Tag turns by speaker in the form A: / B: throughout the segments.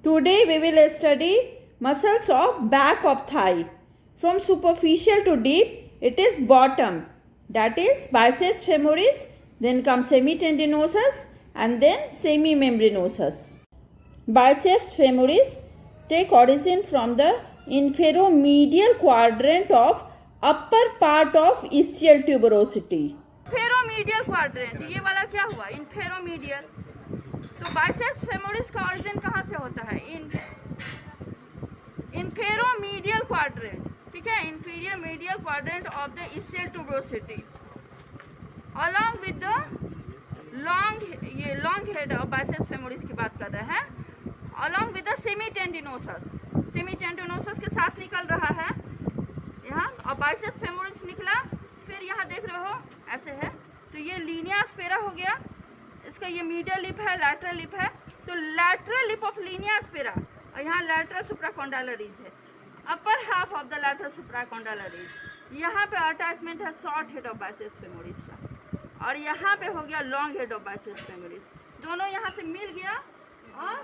A: Today we will study muscles of back of thigh. From superficial to deep, it is bottom. That is biceps femoris, then comes semitendinosus and then semimembranosus. Biceps femoris take origin from the inferomedial quadrant of upper part of ischial tuberosity.
B: Inferomedial quadrant, ये वाला क्या हुआ? इंफेरोमीडियल। तो biceps femoris का origin कहाँ से होता है? इंफेरोमीडियल क्वाड्रेंट, ठीक है, inferior medial quadrant of the ischial tuberosity along with the long head of biceps femoris की बात कर रहे हैं, अलॉन्ग विद द सेमीटेंडिनोसस के साथ निकल रहा है यहाँ, और बाइसेप्स फेमोरिस निकला, फिर यहाँ देख रहे हो ऐसे है, तो ये लीनिया स्पेरा हो गया, इसका ये मीडियल लिप है, लैटरल लिप है, तो lateral lip of linea aspera, और यहाँ लैटरल सुप्राकॉन्डाइलर रीज है, upper half of the lateral supracondylar ridge, यहाँ पे अटैचमेंट है short head of biceps femoris का, और यहाँ पे हो गया long head of biceps femoris, दोनों यहाँ से मिल गया, और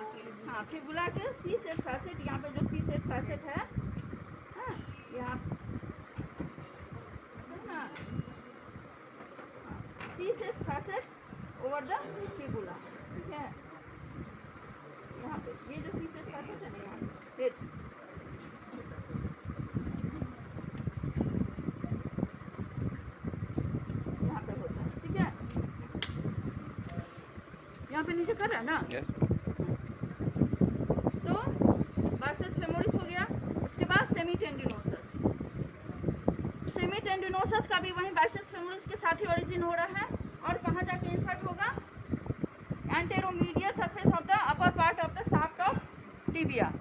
B: हाँ फिबुला के सी सेट फैसेट, यहाँ पे जो सी सेट फैसेट है, हाँ, यहाँ C-shaped facet over the fibula, ठीक है, यहाँ पे ये जो C-shaped facet है ना, यहाँ हेड, यहाँ पे होता है, ठीक है, यहाँ पे नीचे कर रहा है ना, yes. तो बाइसेप्स फेमोरिस हो गया, उसके बाद सेमीटेंडिनोसस का भी वहीं बाइसेप्स फेमोरिस के साथ ही ओरिजिन हो रहा है, और कहाँ जाके इंसर्ट होगा? Anteromedial surface of the upper part of the shaft of tibia,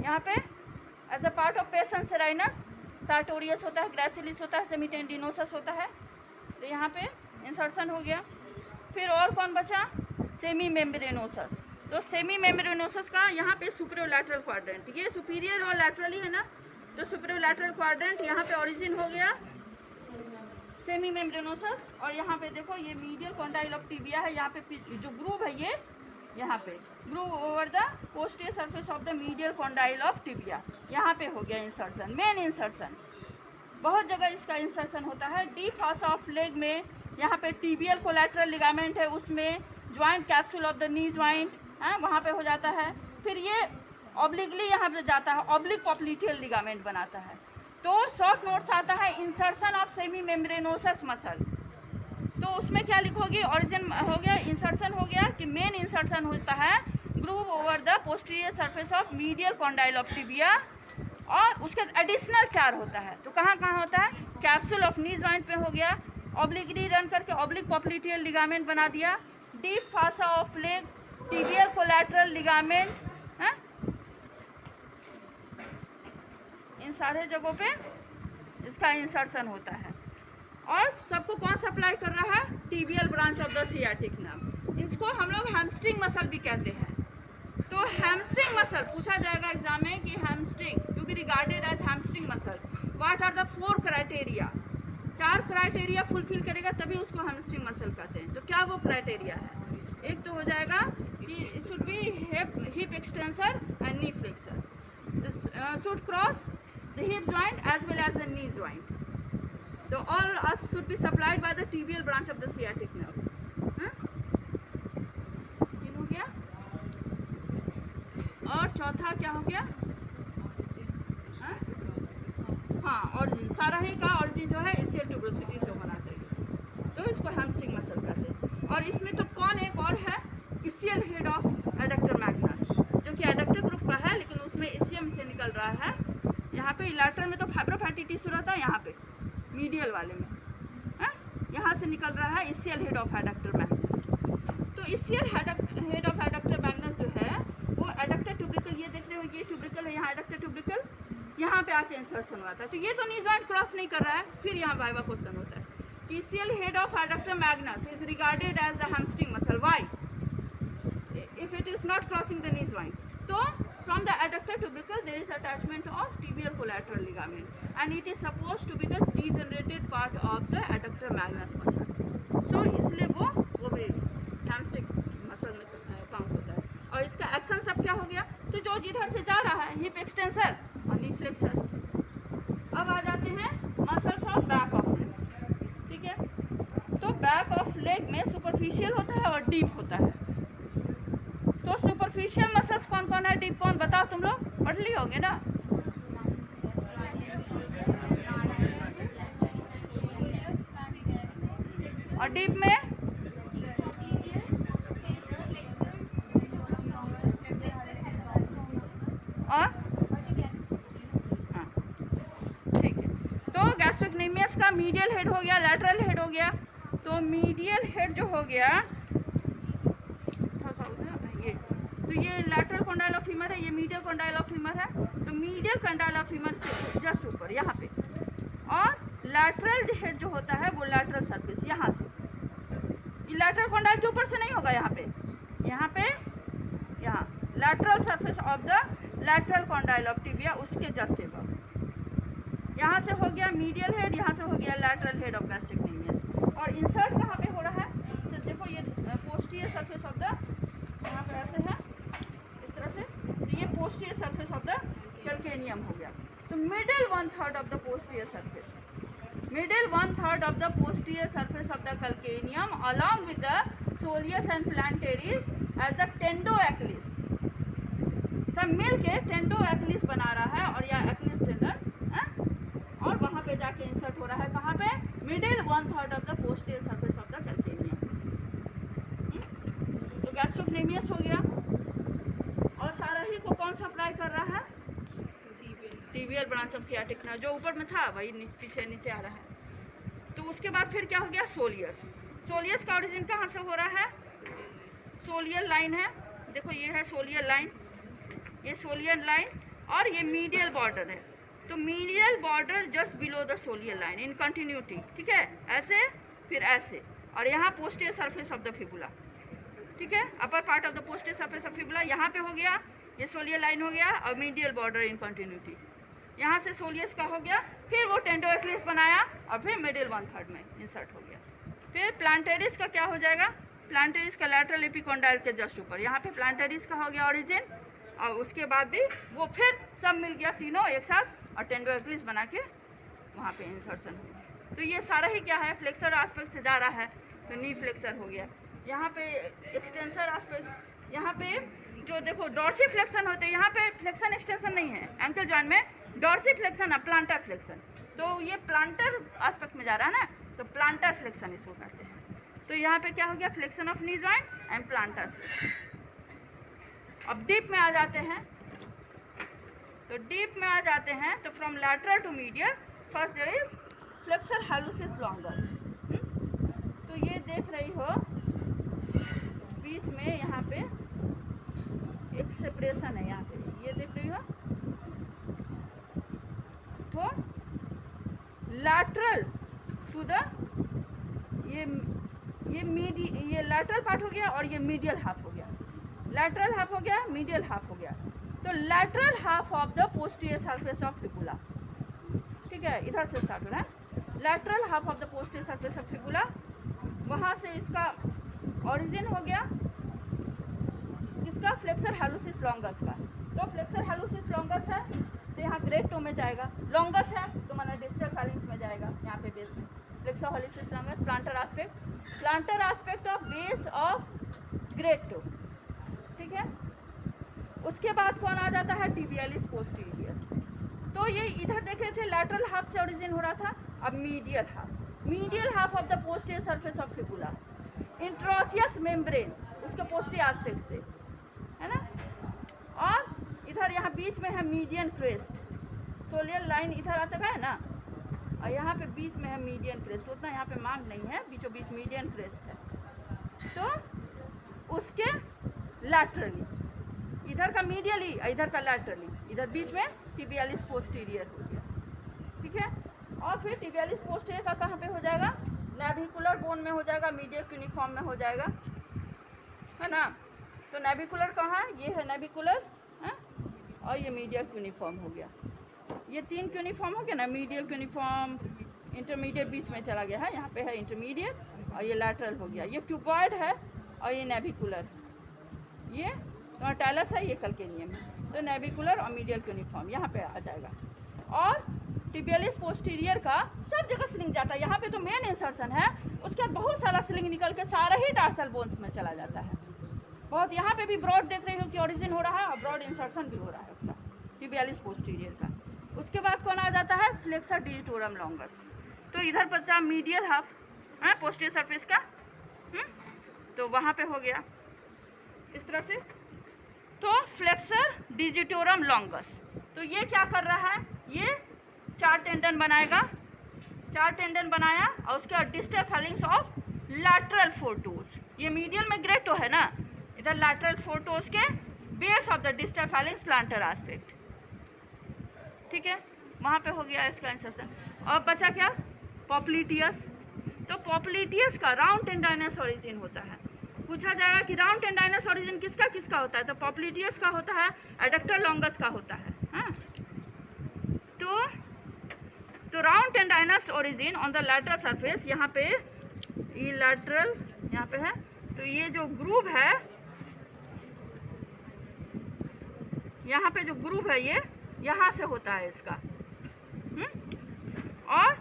B: यहाँ पे as a part of pes anserinus, sartorius होता है, ग्रेसिलिस होता है, सेमीटेंडिनोसस होता है, तो यहाँ पे इंसर्शन हो गया। फिर और कौन बचा? सेमी मेम्ब्रेनोसस। तो सेमी मेम्ब्रेनोसस का यहाँ पे सुपीरियर लैटरल क्वाड्रेंट, ये सुपीरियर और लैटरल ही है ना, तो सुपीरियर लैटरल क्वाड्रेंट यहाँ पे ओरिजिन हो गया सेमी मेम्ब्रेनोसस, और यहाँ पे देखो ये मीडियल कॉन्डाइल ऑफ टिबिया है, यहाँ पे जो ग्रूव है ये, यहाँ पे groove over the posterior surface of the medial condyle of tibia, यहाँ पे हो गया इंसर्शन, मेन इंसर्शन। बहुत जगह इसका इंसर्शन होता है। डीप फॉसा ऑफ लेग में यहाँ पे टिबियल कोलैटरल लिगामेंट है, उसमें joint capsule of the knee joint है, वहाँ पे हो जाता है। फिर ये ऑब्लिकली यहाँ पे जाता है, ऑब्लिक पॉप्लिटियल लिगामेंट बनाता है। तो शॉर्ट नोट्स आता है इंसर्शन ऑफ सेमी मेम्ब्रेनोसस मसल, तो उसमें क्या लिखोगी? ओरिजिन हो गया, इंसर्शन हो गया, कि मेन इंसर्शन होता है groove over the posterior surface of medial condyle of tibia, और उसके एडिशनल 4 होता है। तो कहाँ कहाँ होता है? कैप्सूल ऑफ नी जॉइंट पे हो गया, ऑब्लिकली रन करके ऑब्लिक पॉप्लिटियल लिगामेंट बना दिया, deep fascia of leg, tibial collateral ligament है, इन सारे जगहों पे इसका इंसर्शन होता है। और सबको कौन सप्लाई कर रहा है? Tibial branch of the sciatic nerve. इसको हम लोग हैमस्ट्रिंग मसल भी कहते हैं। तो हैमस्ट्रिंग मसल पूछा जाएगा एग्जाम में कि hamstring to be regarded as hamstring muscle, what are the 4 criteria? 4 criteria fulfil करेगा तभी उसको हैमस्ट्रिंग मसल कहते हैं। तो क्या वो क्राइटेरिया है? एक तो हो जाएगा कि it should be hip extensor and knee flexor, should cross the hip joint as well as the knee joint. So all us should be supplied by the tibial branch of the sciatic nerve. ये हो गया। और चौथा क्या हो गया? हाँ, origin सारा ही का ऑरिजिन जो है ischial tuberosity से होना चाहिए, तो इसको हैमस्ट्रिंग मसल कहते हैं। और इसमें तो कौन एक और है? ischial head of adductor magnus, जो कि एडक्टर ग्रुप का है, लेकिन उसमें ischium से निकल रहा है। यहाँ पे लैटरल में तो फाइब्रोफैटी टिश्यू रहता है, यहाँ पे मीडियल वाले में है, यहाँ से निकल रहा है ischial head of adductor magnus। तो ischial head of adductor magnus जो है वो एडक्टर ट्यूब्रिकल, ये देख रहे हो, ये ट्यूब्रिकल है, यहाँ एडक्टर ट्यूब्रिकल, यहाँ पे आके इंसर्शन हुआ था। तो ये तो नी जॉइंट क्रॉस नहीं कर रहा है। फिर यहाँ वाइवा क्वेश्चन होता है कि ischial head of adductor magnus is regarded as the hamstring muscle. Why? If it is not crossing the knee joint, तो from the adductor tubercle there is attachment of tibial collateral ligament, and it is supposed to be the degenerated part of the adductor magnus muscle. So इसलिए वो भी hamstring muscle में count होता है। और इसका action सब क्या हो गया? तो जो जिधर से जा रहा है हिप एक्सटेंसर और नी फ्लेक्सर। अब आ जाते हैं muscles of back of leg, ठीक है। तो बैक ऑफ लेग में सुपरफिशियल होता है और डीप होता है। तो सुपरफिशियल मसल्स कौन कौन है, डीप कौन, बताओ तुम लोग पढ़ ली होंगे ना। और डीप में और हाँ, ठीक है। तो गैस्ट्रोक्नेमियस का मीडियल हेड हो गया, लैटरल हेड हो गया। तो मीडियल हेड जो हो गया ये, तो ये लैटरल कंडाइल ऑफ फीमर है, ये मीडियल कंडाइल ऑफ फीमर है। तो मीडियल कंडाइल ऑफ फीमर से जस्ट ऊपर यहाँ पे, और लैटरल हेड जो होता है वो लैटरल सरफेस यहाँ से, ये लैटरल कंडाइल के ऊपर से नहीं होगा, यहाँ पे यहाँ lateral surface of the lateral condyle of tibia, उसके जस्ट एबव। यहाँ से हो गया मीडियल हेड, यहाँ से हो गया लैटरल हेड ऑफ गैस्ट्रोक्नेमियस। और इंसर्ट कहाँ पे हो रहा है, तो देखो ये पोस्टीरियर सरफेस ऑफ द, यहाँ पे ऐसे है इस तरह से, तो ये posterior surface of the calcaneum हो गया। तो middle 1/3 of the posterior surface, middle 1/3 of the posterior surface of the calcaneum along with the soleus and plantaris as the tendoachilles, सब मिल के टेंडोएक्लिस बना रहा है, और यह एक्लिस टेंडन, और वहाँ पे जाके इंसर्ट हो रहा है कहाँ पे, middle 1/3 of the posterior surface of the calcaneum. तो गैस्ट्रोक्नेमियस हो गया। और सारा ही को कौन सप्लाई कर रहा है, tibial branch of sciatic nerve, जो ऊपर में था वही पीछे नीचे आ रहा है। तो उसके बाद फिर क्या हो गया, सोलियस। सोलियस का ओरिजिन कहाँ से हो रहा है, सोलियल लाइन है, देखो ये है सोलियल लाइन, ये सोलियल लाइन, और ये मीडियल बॉर्डर है। तो medial border just below the सोलियल line in continuity, ठीक है, ऐसे फिर ऐसे, और यहाँ posterior surface of the fibula, ठीक है, अपर part of the posterior surface of fibula यहाँ पे हो गया, ये सोलियल लाइन हो गया, और मीडियल बॉर्डर इन कंटिन्यूटी, यहाँ से सोलियस का हो गया, फिर वो टेंडोएक्लिस बनाया, और फिर मिडिल 1/3 में इंसर्ट हो गया। फिर प्लांटेरिस का क्या हो जाएगा, प्लांटेरिस का लैटरल एपिकोंडाइल के जस्ट ऊपर, यहाँ पे प्लांटेरिस का हो गया ओरिजिन, और उसके बाद भी वो फिर सब मिल गया तीनों एक साथ, और टेंडोएक्लिस बना के वहाँ पे इंसर्शन हो गया। तो ये सारा ही क्या है, फ्लेक्सर एस्पेक्ट से जा रहा है, तो नी फ्लेक्सर हो गया। यहाँ पे एक्सटेंसर एस्पेक्ट, यहाँ पे जो देखो डॉर्सी फ्लेक्शन होते हैं, यहाँ पे फ्लेक्शन एक्सटेंशन नहीं है, एंकल जॉइंट में डॉर्सी फ्लेक्शन है, प्लांटर फ्लेक्शन। तो ये प्लांटर एस्पेक्ट में जा रहा है ना, तो प्लांटर फ्लेक्शन इसको कहते हैं। तो यहाँ पे क्या हो गया, flexion of knee joint and planter flexion. अब डीप में आ जाते हैं, तो डीप में आ जाते हैं, तो from lateral to medial first there is flexor hallucis longus. तो ये देख रही हो बीच में यहाँ पे एक सेपरेशन है, यहाँ पे ये देख रही हो, तो लैटरल टू द ये लैटरल पार्ट हो गया, और ये मीडियल हाफ हो गया, लैटरल हाफ हो गया, मीडियल हाफ हो गया। तो lateral half of the posterior surface of fibula, ठीक है, इधर से स्टार्ट हो रहा है, lateral half of the posterior surface of fibula, वहाँ से इसका ओरिजिन हो गया, इसका फ्लेक्सर हालुसिस लॉन्गस का। तो फ्लेक्सर हालुसिस लॉन्गस है, तो यहाँ ग्रेड 2 में जाएगा, लॉन्गस है तो माना डिस्टल फाइलिंग्स में जाएगा, यहाँ पे बेस में flexor hallucis longus, plantar aspect of base of grade 2, ठीक है। उसके बाद कौन आ जाता है, टिबियालिस पोस्टीरियर। तो ये इधर देख रहे थे लैटरल हाफ से ओरिजिन हो रहा था, अब medial half of the posterior surface of fibula, interosseous membrane उसके पोस्टीरियर एस्पेक्ट से, है ना। और इधर यहाँ बीच में है मीडियन क्रेस्ट, सोलियल लाइन इधर तक है ना, और यहाँ पे बीच में है मीडियन क्रेस्ट, उतना यहाँ पे मांग नहीं है, बीचों बीच मीडियन क्रेस्ट है। तो उसके लैटरली, इधर का मीडियली, इधर का लैटरली, इधर बीच में टिबियालिस पोस्टीरियर हो गया, ठीक है। और फिर टिबियालिस पोस्टीरियर का कहाँ पे हो जाएगा, नेविकुलर बोन में हो जाएगा, मीडियल क्यूनिफॉर्म में हो जाएगा, है ना। तो नेविकुलर कहाँ है, ये है नेविकुलर, है, और ये मीडियल क्यूनिफॉर्म हो गया। ये 3 क्यूनिफॉर्म हो गया ना, मीडियल क्यूनिफॉर्म, इंटरमीडिएट बीच में चला गया है, यहाँ पे है इंटरमीडिएट, और ये लैटरल हो गया, ये क्यूबॉइड है, और ये नेविकुलर, ये तो टैलस है, ये कैल्केनियम है। तो नेविकुलर और मीडियल क्यूनिफॉर्म यहाँ पे आ जाएगा। और टिबियलिस पोस्टीरियर का सब जगह स्लिंग जाता है। यहाँ पे तो मेन इंसर्शन है, उसके बाद बहुत सारा स्लिंग निकल के सारा ही टार्सल बोन्स में चला जाता है। बहुत यहाँ पे भी ब्रॉड देख रही हो कि ओरिजिन हो रहा है और ब्रॉड इंसर्शन भी हो रहा है उसका, टिबियलिस पोस्टीरियर का। उसके बाद कौन आ जाता है? Flexor digitorum longus. तो इधर बचा मीडियल हाफ है पोस्टीरियर सरफेस का, तो वहाँ पे हो गया इस तरह से। तो फ्लेक्सर डिजिटोरम लॉन्गस, तो ये क्या कर रहा है? ये 4 टेंडन बनाएगा, 4 टेंडन बनाया और उसके बाद distal Fehling's of lateral 4 toes. ये मीडियल में ग्रेट टो है ना, इधर लैटरल 4 टोज के base of the distal Fehling's planter aspect, ठीक है, वहाँ पे हो गया इसका इंसर्शन। और बचा क्या? पॉप्लिटियस। तो पॉप्लिटियस का राउंड टेंडाइनस ओरिजिन होता है। पूछा जाएगा कि राउंड टेंडाइनस ओरिजिन किसका किसका होता है? तो पॉप्लिटियस का होता है, एडक्टर लॉन्गस का होता है। हाँ, तो round tendinous origin on the lateral surface, यहाँ पे ये लैटरल यहाँ पे है, तो ये जो ग्रूव है, यहाँ पे जो ग्रूव है ये यहाँ से होता है इसका, और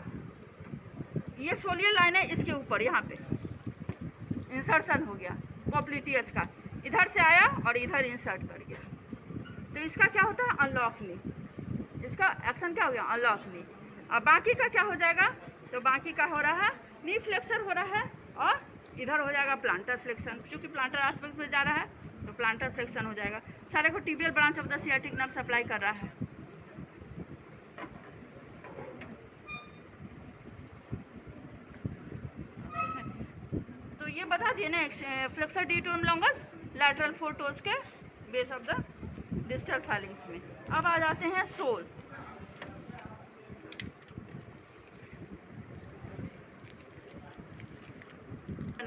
B: ये सोलियर लाइन है इसके ऊपर, यहाँ पे इंसर्शन हो गया पॉप्लिटियस का, इधर से आया और इधर इंसर्ट कर गया। तो इसका क्या होता है? अनलॉक नी, इसका एक्शन क्या हो गया? अनलॉक नी। और बाकी का क्या हो जाएगा? तो बाकी का हो रहा है नी फ्लेक्सर हो रहा है, और इधर हो जाएगा प्लांटर फ्लेक्शन, क्योंकि प्लांटर एस्पेक्ट में जा रहा है तो प्लांटर फ्लेक्शन हो जाएगा। सारे को tibial branch of the sciatic nerve supply कर रहा है। तो ये बता दिए ना, flexor digitorum longus lateral 4 toes के base of the distal phalanges में। अब आ जाते हैं सोल।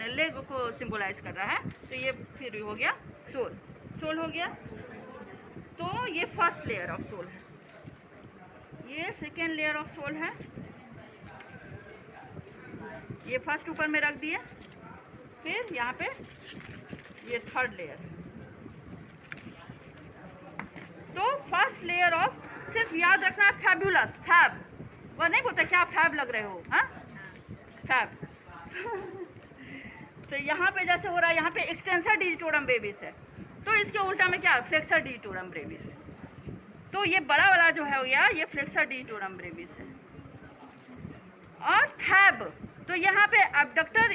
B: लेग को सिंबलाइज कर रहा है, तो ये फिर हो गया सोल। सोल हो गया, तो ये फर्स्ट लेयर ऑफ सोल है, ये सेकेंड लेयर ऑफ सोल है, ये फर्स्ट ऊपर में रख दिए, फिर यहाँ पे ये थर्ड लेयर। तो फर्स्ट लेयर ऑफ, सिर्फ याद रखना है फैबुलस, फैब, वह नहीं बोलता क्या फैब लग रहे हो, हाँ फैब। तो यहाँ पे जैसे हो रहा है, यहाँ पे एक्सटेंसर डिजिटोरम ब्रेविस है, तो इसके उल्टा में क्या? Flexor digitorum Brevis. तो ये बड़ा वाला जो है हो गया, ये फ्लेक्सर डिजिटोरम ब्रेविस है। और फैब, तो यहाँ पे एब्डक्टर,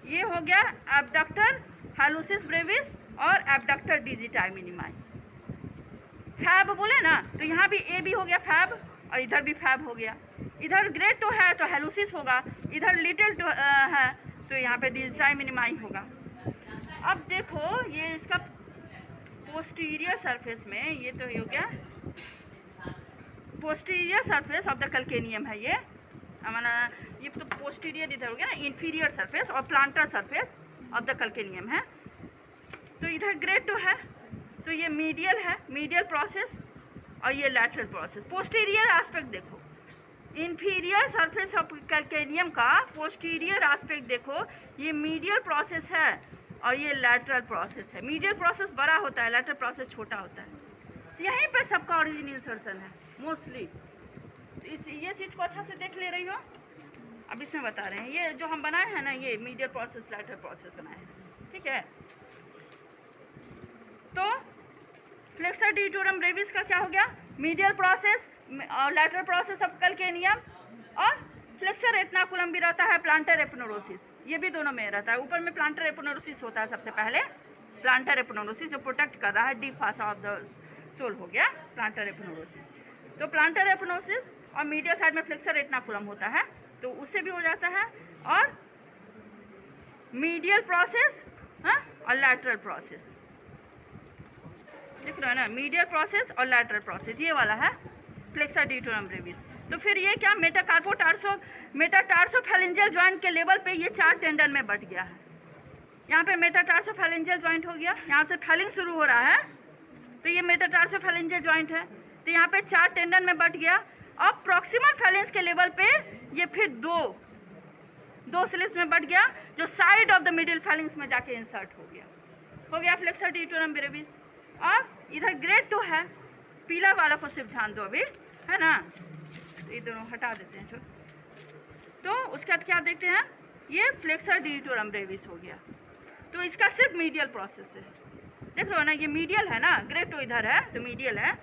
B: ये हो गया एब्डक्टर हालुसिस ब्रेविस और एब्डक्टर डिजिटाई मिनिमाई। फैब बोले ना, तो यहाँ भी ए भी हो गया फैब, और इधर भी फैब हो गया। इधर ग्रेट टो है तो हेलुसिस होगा, इधर लिटिल टो है तो यहाँ पे डिजिटाई मिनिमाई होगा। अब देखो ये इसका पोस्टीरियर सरफेस में, ये तो हो गया posterior surface of the calcaneum है ये, हमारा ये तो पोस्टीरियर इधर हो गया ना, इंफीरियर सरफेस और planter surface of the calcaneum है। तो इधर ग्रेट टो है, तो ये मीडियल है, मीडियल प्रोसेस, और ये लैटरल प्रोसेस। पोस्टीरियर एस्पेक्ट देखो, इंफीरियर सरफेस ऑफ कैल्केनियम का पोस्टीरियर एस्पेक्ट देखो, ये मीडियल प्रोसेस है और ये लैटरल प्रोसेस है। मीडियल प्रोसेस बड़ा होता है, लैटरल प्रोसेस छोटा होता है। यहीं पे सबका ओरिजिन इंसर्शन है मोस्टली। ये चीज़ को अच्छा से देख ले रही हो, अब इसमें बता रहे हैं, ये जो हम बनाए हैं ना, ये मीडियल प्रोसेस लैटरल प्रोसेस बनाए हैं, ठीक है। तो फ्लेक्सर डिजिटोरम ब्रेविस का क्या हो गया? मीडियल प्रोसेस और लैटरल प्रोसेस ऑफ कैल्केनियम, और फ्लेक्सर रेटिनाकुलम भी रहता है, प्लांटर एपिनेरोसिस, ये भी दोनों में रहता है। ऊपर में प्लांटर एपिनेरोसिस होता है सबसे पहले, प्लांटर एपिनेरोसिस जो प्रोटेक्ट कर रहा है deep fascia of the sole हो गया प्लांटर एपिनेरोसिस। तो प्लांटर एपिनेरोसिस और मीडियल साइड में फ्लेक्सर रेटिनाकुलम होता है, तो उससे भी हो जाता है। और मीडियल प्रोसेस और लैटरल प्रोसेस देख रहे हो ना, मीडियल प्रोसेस और लैटरल प्रोसेस, ये वाला है फ्लेक्सर डिजिटोरम ब्रेविस। तो फिर ये क्या, मेटाटार्सोफैलेंजियल जॉइंट के लेवल पे ये 4 टेंडन में बट गया है। यहाँ पे मेटाटार्सोफैलेंजियल जॉइंट हो गया, यहाँ से फैलिंग शुरू हो रहा है, तो ये मेटाटार्सोफैलेंजियल जॉइंट है, तो यहाँ पे 4 टेंडन में बट गया। अब प्रॉक्सिमल फैलेंस के लेवल पे ये फिर दो स्लिप्स में बट गया, जो side of the middle feelings में जाके इंसर्ट हो गया। हो गया फ्लेक्सर डिटोरम ब्रेविस। और इधर ग्रेड 2 है, पीला वाला को सिर्फ ध्यान दो अभी, है ना, ये दोनों हटा देते हैं छोड़। तो उसके बाद क्या देखते हैं, ये फ्लेक्सर डिटोरम ब्रेविस हो गया। तो इसका सिर्फ मीडियल प्रोसेस है, देख लो ना, ये मीडियल है ना, ग्रेड 2 इधर है तो मीडियल है,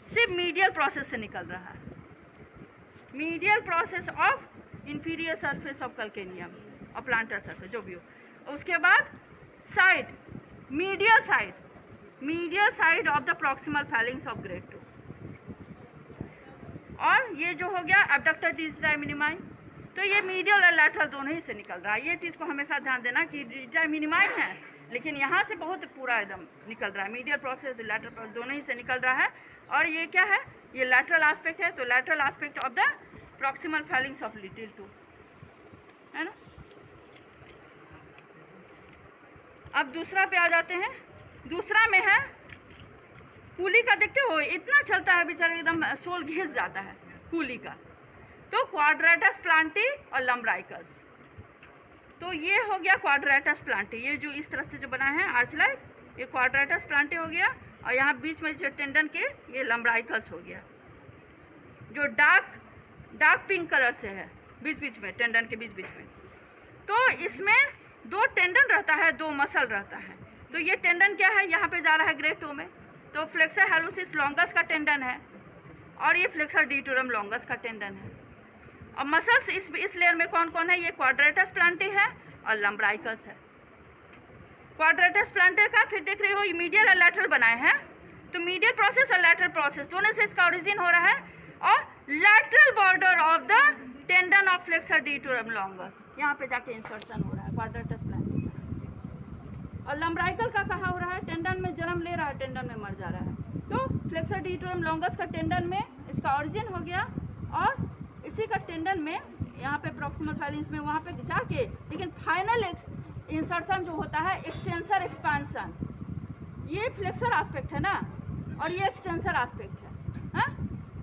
B: सिर्फ मीडियल प्रोसेस से निकल रहा है, medial process of inferior surface of calcaneum और प्लांटर सरफेस जो भी हो। उसके बाद side, medial side of the proximal feelings of grade 2। और ये जो हो गया एब्डक्टर डिजिटाई मिनिमाई, तो ये मीडियल और लैटरल दोनों ही से निकल रहा है। ये चीज़ को हमेशा ध्यान देना कि डिजिटाई मिनिमाई है लेकिन यहाँ से बहुत पूरा एकदम निकल रहा है, मीडियल प्रोसेस लैटरल प्रोसेस दोनों ही से निकल रहा है। और ये क्या है, ये लैटरल एस्पेक्ट है, तो lateral aspect of the proximal feelings of little 2, है ना। अब दूसरा पे आ जाते हैं। दूसरा में है कूली का, देखते हो इतना चलता है बेचारा, एकदम सोल घिस जाता है कूली का। तो क्वाड्रेटस प्लांटी और लम्ब्राइकस, तो ये हो गया क्वाड्रेटस प्लांटी, ये जो इस तरह से जो बना है आर्च लाइक, ये क्वाड्रेटस प्लांटी हो गया। और यहाँ बीच में जो टेंडन के, ये लम्ब्राइकस हो गया, जो डार्क पिंक कलर से है बीच बीच में, टेंडन के बीच बीच में। तो इसमें 2 टेंडन रहता है, 2 मसल रहता है। तो ये टेंडन क्या है, यहाँ पे जा रहा है ग्रेड 2 में, तो फ्लेक्सर हैलोसिस लॉन्गस का टेंडन है और ये फ्लेक्सर डिटोरम लॉन्गस का टेंडन है। और मसल्स इस लेयर में कौन कौन है, ये क्वाड्रेटस प्लांटी है और लम्ब्राइकस है। क्वाड्रेटस प्लांटी का फिर देख रहे हो ये मीडियल और लैटरल बनाए हैं, तो मीडियल प्रोसेस और लैटरल प्रोसेस दोनों से इसका ओरिजिन हो रहा है। और lateral border of the tendon of flexor digitorum longus, यहाँ पे जाके इंसर्शन हो रहा है क्वाड्रेटस प्लांटी। और लम्ब्राइकल का कहाँ हो रहा है, टेंडन में जन्म ले रहा है, टेंडन में मर जा रहा है। तो फ्लेक्सर डिटोरम लॉन्गस का टेंडन में इसका ओरिजिन हो गया। और इसी का टेंडन में यहाँ पे प्रॉक्सिमल फैलिंग्स में वहाँ पे जाके, लेकिन फाइनल इंसर्शन जो होता है एक्सटेंसर एक्सपांसन, ये फ्लेक्सर एस्पेक्ट है ना और ये एक्सटेंसर एस्पेक्ट है, हाँ?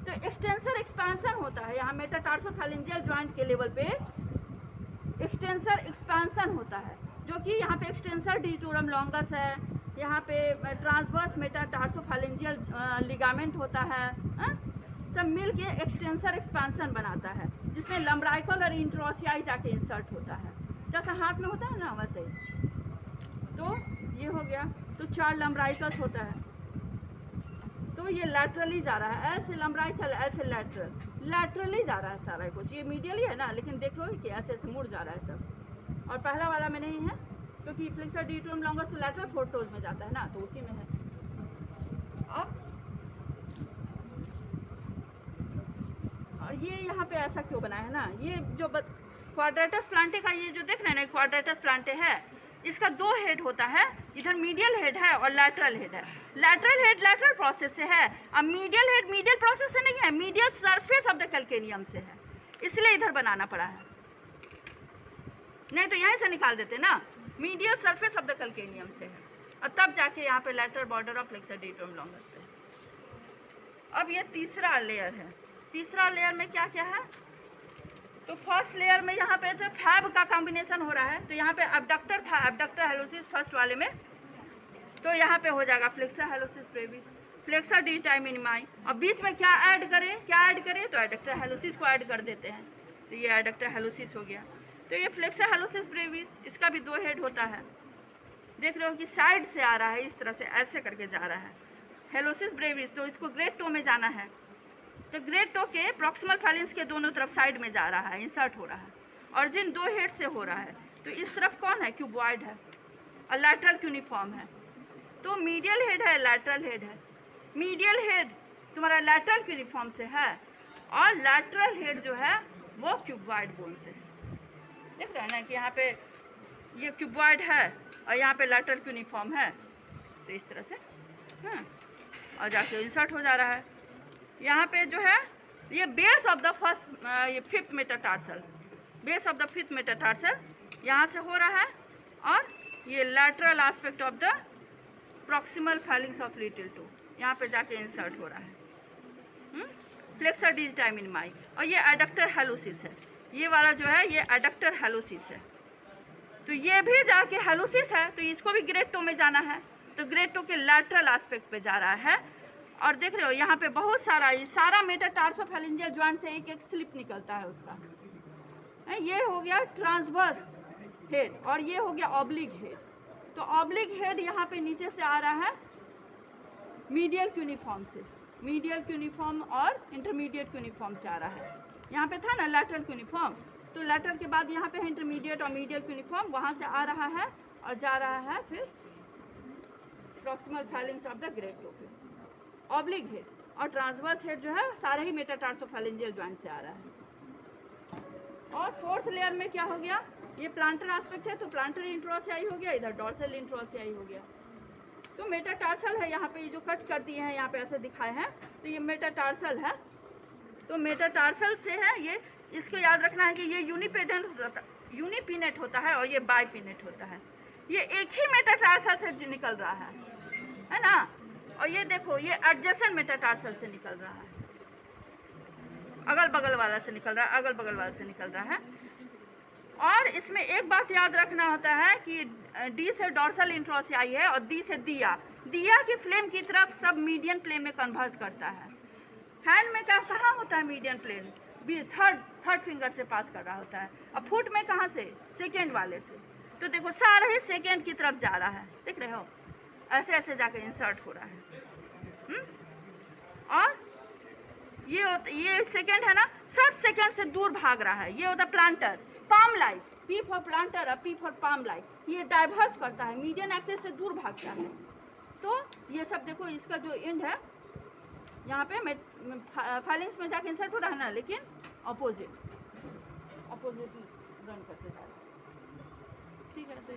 B: तो एक्सटेंसर एक्सपांसन होता है यहाँ मेटाटार्सोफैलेंजियल जॉइंट के लेवल पे एक्सटेंसर एक्सपांसन होता है, जो कि यहाँ पे एक्सटेंसर डिटोरम लॉन्गस है, यहाँ पे ट्रांसवर्स मेटाटार्सोफैलेंजियल लिगामेंट होता है, हाँ? सब मिल के एक्सटेंसर एक्सपांसन बनाता है, जिसमें लम्ब्राइकल और इंट्रोसियाई जाके इंसर्ट होता है, जैसा हाथ में होता है ना वैसे ही। तो ये हो गया, तो 4 लम्ब्राइकल्स होता है, तो ये लैटरली जा रहा है, ऐसे लम्ब्राइकल ऐसे लैटरली जा रहा है सारा कुछ। ये मीडियली है ना, लेकिन देख लो कि ऐसे ऐसे मुड़ जा रहा है सब। और पहला वाला में नहीं है क्योंकि फ्लेक्सर डिटोरम लॉन्गस तो लैटरल फोर्टोज में जाता है ना, तो उसी में है। अब और ये यहाँ पे ऐसा क्यों बना है ना, ये जो क्वाड्रेटस प्लांटे का ये जो देख रहे हैं ना, क्वाड्रेटस प्लांटे है, इसका 2 हेड होता है, इधर मीडियल हेड है और लैटरल हेड है। लैटरल हेड लैटरल प्रोसेस से है और मीडियल हेड मीडियल प्रोसेस से नहीं है, medial surface of the calcaneum से है, इसलिए इधर बनाना पड़ा है, नहीं तो यहीं से निकाल देते ना, medial surface of the calcaneum से है और तब जाके यहाँ पे lateral border of flexor digitorum longus पे। अब ये तीसरा लेयर है, तीसरा लेयर में क्या क्या है, तो फर्स्ट लेयर में यहाँ पे तो फैब का कॉम्बिनेशन हो रहा है, तो यहाँ पे एब्डक्टर था, एब्डक्टर हैलोसिस फर्स्ट वाले में, तो यहाँ पे हो जाएगा फ्लेक्सर हैलोसिस ब्रेविस, फ्लेक्सर डिजिटाई मिनिमाई, और बीच में क्या ऐड करें, तो एडक्टर हैलोसिस को ऐड कर देते हैं, तो ये एडक्टर हैलोसिस हो गया। तो ये फ्लेक्सर हैलोसिस ब्रेविस, इसका भी 2 हेड होता है, देख रहे हो कि साइड से आ रहा है, इस तरह से ऐसे करके जा रहा है हैलोसिस ब्रेविस। तो इसको ग्रेड 2 में जाना है, तो ग्रेड 2 के प्रॉक्सिमल फैलिंग्स के दोनों तरफ साइड में जा रहा है, इंसर्ट हो रहा है, और जिन 2 हेड से हो रहा है, तो इस तरफ कौन है, क्यूबॉइड है और लैटरल क्यूनिफॉर्म है, तो मीडियल हेड है लैटरल हेड है, मीडियल हेड तुम्हारा लैटरल क्यूनिफॉर्म से है और लैटरल हेड जो है वो क्यूबॉइड बोन से है। देख रहे हैं ना कि यहाँ पे ये क्यूबॉइड है और यहाँ पे लैटरल क्यूनिफॉर्म है, तो इस तरह से, हाँ, और जाके इंसर्ट हो जा रहा है। यहाँ पे जो है ये बेस ऑफ द फर्स्ट, ये 5th metatarsal, base of the 5th metatarsal यहाँ से हो रहा है, और ये lateral aspect of the proximal feelings of little 2 यहाँ पे जाके इंसर्ट हो रहा है, फ्लेक्सर डिजिटाई मिनिमाई। और ये एडक्टर हैलोसिस है, ये वाला जो है ये एडक्टर हैलोसिस है, तो ये भी जाके हेलोसिस है, तो इसको भी ग्रेड 2 में जाना है, तो ग्रेड 2 के लैटरल एस्पेक्ट पे जा रहा है। और देख रहे हो यहाँ पे बहुत सारा, ये सारा मेटाटार्सोफैरिंजियल जॉइंट से एक एक स्लिप निकलता है उसका। ये हो गया ट्रांसवर्स हेड और ये हो गया ऑब्लिक हेड। तो ऑब्लिक हेड यहाँ पे नीचे से आ रहा है मीडियल क्यूनिफॉर्म से, मीडियल क्यूनिफॉर्म और इंटरमीडिएट क्यूनिफॉर्म से आ रहा है। यहाँ पे था ना लैटरल क्यूनिफॉर्म, तो लैटरल के बाद यहाँ पे है इंटरमीडिएट और मीडियल क्यूनिफॉर्म, वहाँ से आ रहा है और जा रहा है फिर proximal feelings of the grade 2 पे। ऑब्लिक हेड और ट्रांसवर्स हेड जो है सारे ही मेटाटार्सोफैरिंजियल जॉइंट से आ रहा है। और फोर्थ लेयर में क्या हो गया, ये प्लांटर एस्पेक्ट है, तो प्लांटर इंट्रोसियाई हो गया, इधर डॉर्सल इंट्रोसियाई हो गया। तो मेटाटार्सल है, यहाँ पे जो कट कर दिए हैं यहाँ पे ऐसे दिखाए हैं, तो ये मेटाटार्सल है। तो मेटाटार्सल से है ये, इसको याद रखना है कि ये यूनिपिनेट होता है और ये बाइपिनेट होता है। ये एक ही मेटाटार्सल से निकल रहा है ना। और ये देखो ये एडजेसेंट मेटाटार्सल से निकल रहा है, अगल बगल वाला से निकल रहा है, अगल बगल वाला से निकल रहा है। और इसमें एक बात याद रखना होता है कि डी से डॉर्सल इंट्रोसियाई है और डी से दिया, दिया की फ्लेम की तरफ सब मीडियन प्लेन में कन्वर्ज करता है। हैंड में कहाँ होता है मीडियन प्लेन, थर्ड फिंगर से पास कर रहा होता है। अब फुट में कहाँ से, सेकेंड वाले से। तो देखो सारा ही सेकेंड की तरफ जा रहा है, देख रहे हो, ऐसे ऐसे जाके इंसर्ट हो रहा है। और ये सेकेंड है ना, सब सेकेंड से दूर भाग रहा है। ये होता है planter, palm like, P for planter और पी फॉर पाम लाइक। ये डाइवर्स करता है, मीडियन एक्सिस से दूर भागता है। तो ये सब देखो, इसका जो एंड है यहाँ पे फैलिंग्स में जाके इंसर्ट हो रहा है ना, लेकिन अपोजिट रन करते जा रहा है। ठीक है, तो